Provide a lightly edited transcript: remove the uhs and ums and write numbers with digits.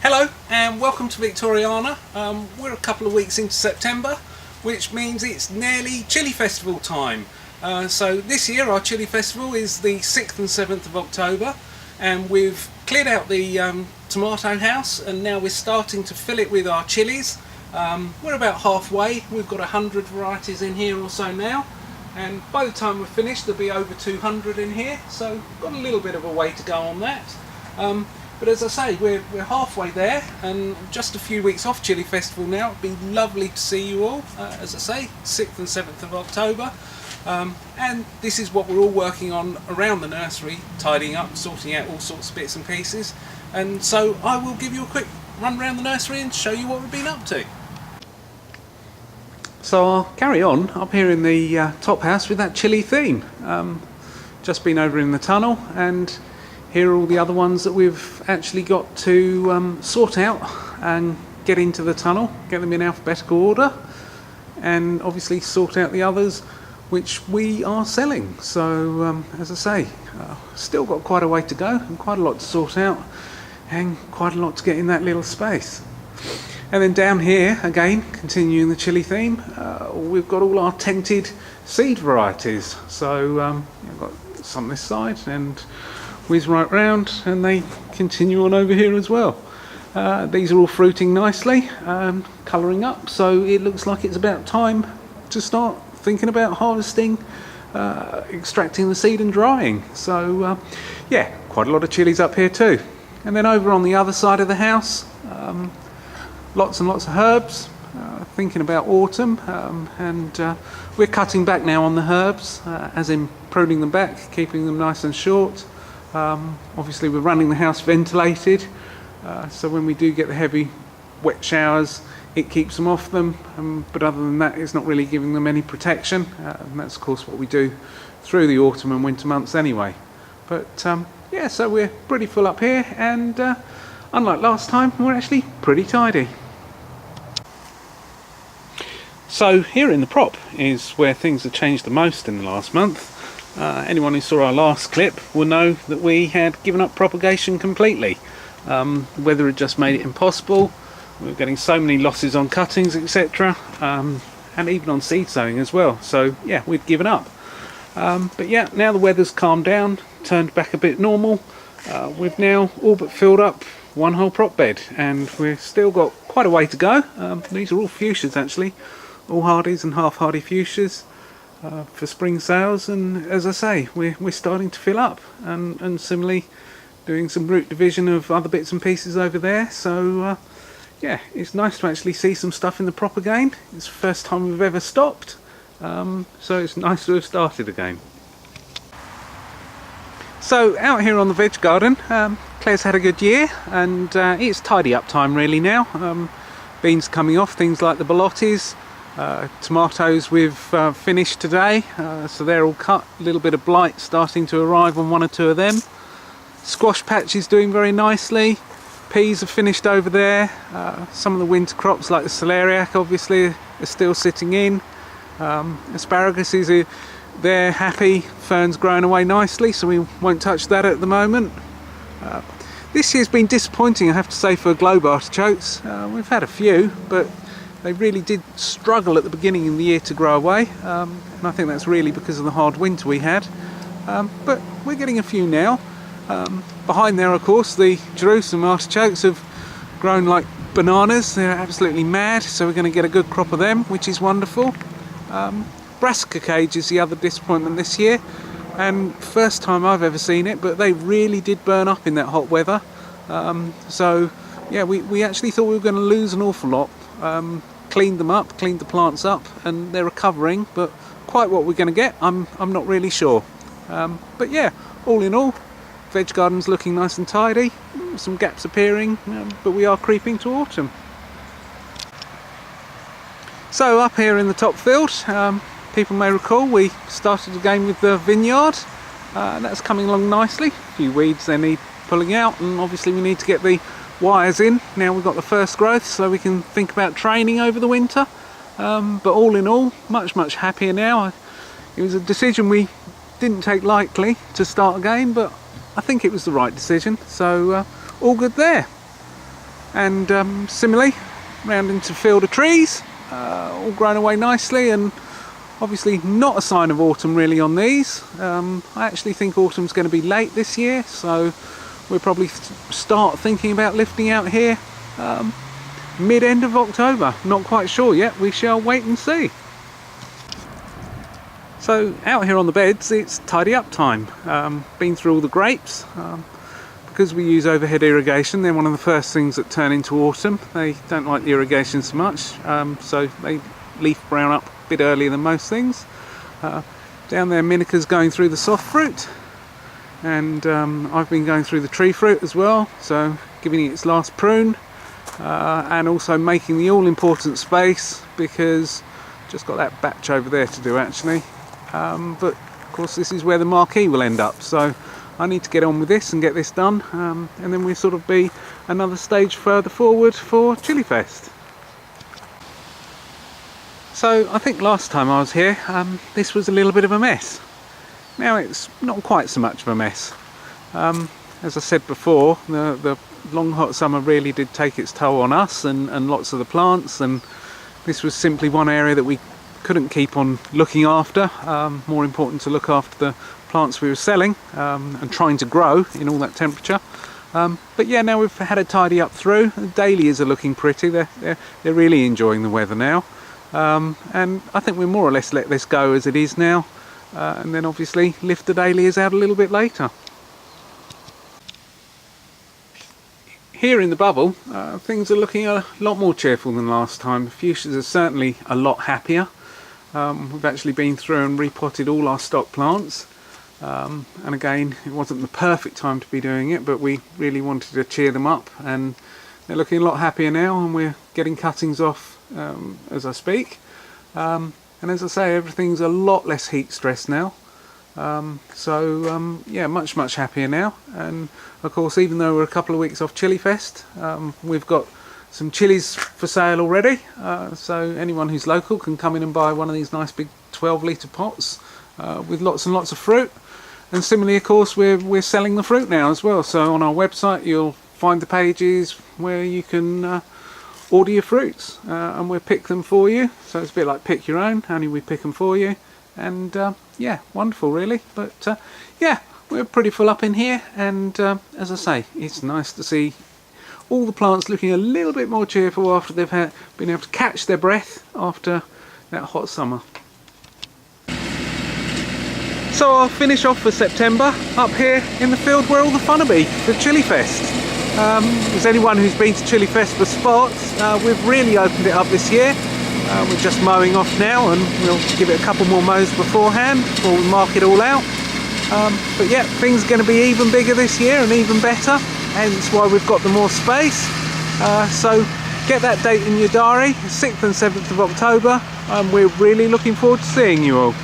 Hello and welcome to Victoriana. We're a couple of weeks into September, which means it's nearly Chilli Festival time. So this year our Chilli Festival is the 6th and 7th of October, and we've cleared out the tomato house and now we're starting to fill it with our chilies. We're about halfway. We've got 100 varieties in here or so now, and by the time we're finished there'll be over 200 in here, so we've got a little bit of a way to go on that. But as I say, we're halfway there and just a few weeks off Chilli Festival now. It'd be lovely to see you all, as I say, 6th and 7th of October. And this is what we're all working on around the nursery, tidying up, sorting out all sorts of bits and pieces. And so I will give you a quick run around the nursery and show you what we've been up to. So I'll carry on up here in the top house with that chilli theme. Just been over in the tunnel, and here are all the other ones that we've actually got to sort out and get into the tunnel, get them in alphabetical order, and obviously sort out the others which we are selling. So as I say, still got quite a way to go and quite a lot to sort out and quite a lot to get in that little space. And then down here again, continuing the chilli theme, we've got all our tented seed varieties. So I've got some this side and whiz right round, and they continue on over here as well. These are all fruiting nicely, colouring up, so it looks like it's about time to start thinking about harvesting, extracting the seed and drying. So yeah, quite a lot of chilies up here too. And then over on the other side of the house, lots and lots of herbs, thinking about autumn, and we're cutting back now on the herbs, as in pruning them back, keeping them nice and short. Obviously we're running the house ventilated, so when we do get the heavy wet showers it keeps them off them, but other than that it's not really giving them any protection, and that's of course what we do through the autumn and winter months anyway. But yeah, so we're pretty full up here, and unlike last time we're actually pretty tidy. So here in the prop is where things have changed the most in the last month. Anyone who saw our last clip will know that we had given up propagation completely. The weather had just made it impossible. We were getting so many losses on cuttings, etc., and even on seed sowing as well. So yeah, we'd given up. But yeah, now the weather's calmed down, turned back a bit normal. We've now all but filled up one whole prop bed, and we've still got quite a way to go. These are all fuchsias actually, all hardies and half hardy fuchsias. For spring sales, and as I say, we're starting to fill up, and similarly doing some root division of other bits and pieces over there. So yeah, it's nice to actually see some stuff in the prop again. It's the first time we've ever stopped, so it's nice to have started again. So out here on the veg garden, Claire's had a good year, and it's tidy up time really now. Beans coming off, things like the ballottis. Tomatoes we've finished today, so they're all cut. A little bit of blight starting to arrive on one or two of them. Squash patch is doing very nicely. Peas are finished over there. Some of the winter crops like the celeriac obviously are still sitting in. Asparaguses, they're happy. Fern's growing away nicely, so we won't touch that at the moment. This year's been disappointing, I have to say, for globe artichokes. We've had a few, but they really did struggle at the beginning of the year to grow away, and I think that's really because of the hard winter we had. But we're getting a few now. Behind there, of course, the Jerusalem artichokes have grown like bananas. They're absolutely mad, so we're going to get a good crop of them, which is wonderful. Brassica cage is the other disappointment this year, and first time I've ever seen it, but they really did burn up in that hot weather. So yeah, we actually thought we were going to lose an awful lot. Cleaned them up, cleaned the plants up, and they're recovering, but quite what we're going to get, I'm not really sure. But yeah, all in all, veg garden's looking nice and tidy, some gaps appearing, but we are creeping to autumn. So up here in the top field, people may recall we started again with the vineyard. That's coming along nicely. A few weeds they need pulling out, and obviously we need to get the wires in. Now we've got the first growth, so we can think about training over the winter. But all in all, much happier now. It was a decision we didn't take lightly to start again, but I think it was the right decision, so all good there. And similarly, round into field of trees, all grown away nicely, and obviously not a sign of autumn really on these. I actually think autumn's going to be late this year, so we'll probably start thinking about lifting out here mid-end of October. Not quite sure yet, we shall wait and see. So out here on the beds, it's tidy up time. Been through all the grapes. Because we use overhead irrigation, they're one of the first things that turn into autumn. They don't like the irrigation so much, so they leaf brown up a bit earlier than most things. Down there, Minica's going through the soft fruit, and I've been going through the tree fruit as well, so giving it its last prune, and also making the all-important space, because just got that batch over there to do actually. But of course this is where the marquee will end up, so I need to get on with this and get this done, and then we'll sort of be another stage further forward for Chilli Fest. So I think last time I was here, this was a little bit of a mess. Now it's not quite so much of a mess. As I said before, the long hot summer really did take its toll on us and lots of the plants, and this was simply one area that we couldn't keep on looking after. More important to look after the plants we were selling and trying to grow in all that temperature. But yeah, now we've had a tidy up through. The dahlias are looking pretty. They're really enjoying the weather now, and I think we'll more or less let this go as it is now, and then obviously lift the dahlias out a little bit later. Here in the bubble, things are looking a lot more cheerful than last time. The fuchsias are certainly a lot happier. We've actually been through and repotted all our stock plants, and again, it wasn't the perfect time to be doing it, but we really wanted to cheer them up, and they're looking a lot happier now, and we're getting cuttings off as I speak. And as I say, everything's a lot less heat stressed now. Yeah, much happier now. And of course, even though we're a couple of weeks off Chilli Fest, we've got some chilies for sale already, so anyone who's local can come in and buy one of these nice big 12-litre pots with lots and lots of fruit. And similarly, of course, we're selling the fruit now as well, so on our website you'll find the pages where you can order your fruits, and we'll pick them for you. So it's a bit like pick your own, only we pick them for you. And yeah, wonderful really. But yeah, we're pretty full up in here, and as I say, it's nice to see all the plants looking a little bit more cheerful after they've been able to catch their breath after that hot summer. So I'll finish off for September up here in the field where all the fun will be, the Chilli Fest. As anyone who's been to Chilli Fest for spots, we've really opened it up this year. We're just mowing off now, and we'll give it a couple more mows beforehand before we mark it all out. But yeah, things are going to be even bigger this year and even better, hence why we've got the more space. So get that date in your diary, 6th and 7th of October, and we're really looking forward to seeing you all.